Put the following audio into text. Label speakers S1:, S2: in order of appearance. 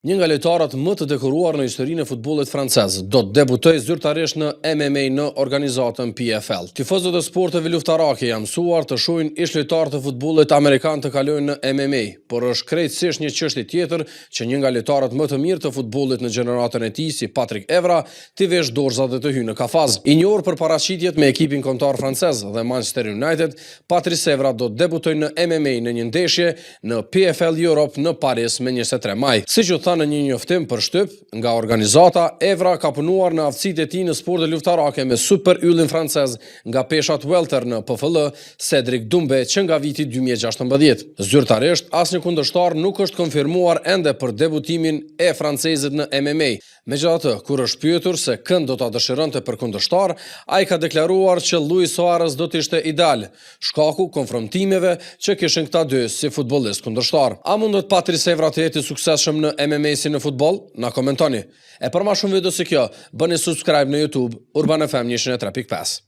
S1: Një nga lojtarët më të dekoruar në historinë e futbollit francez do të debutojë zyrtarisht në MMA në organizatën PFL. Tifozët e sporteve luftarake janë mësuar të shohin ish lojtarë të futbollit amerikan të kalojnë në MMA, por është krejtësisht një çështje tjetër që një nga lojtarët më të mirë të futbollit në gjeneratën e tij, si Patrick Evra, t'i vesh dorëzat dhe të hyjë në kafaz. I njohur për paraqitjet me ekipin kombëtar francez dhe Manchester United, Patrice Evra do të debutojë në MMA në një ndeshje në PFL Europe në Paris me 23 maj. Siç u në një njoftim për shtyp nga organizata, Evra ka punuar në aftësitë e tij në sporte luftarake me super yllin francez nga peshat welter në PFL, Cedric Doumbé, që nga viti 2016. Zyrtarisht, asnjë kundërshtar nuk është konfirmuar ende për debutimin e francezit në MMA. Megjithatë, kur është pyetur se kënd do ta dëshironte për kundërshtar, ai ka deklaruar që Luis Suarez do të ishte ideal, shkaku konfrontimeve që kishin këta dy si futbollist kundërshtar. A mundet Patrice Evra të jetë i suksesshëm në MMA si në futboll? Na komentoni. E për më shumë video si kjo, bëni subscribe në YouTube Urban FM 103.5.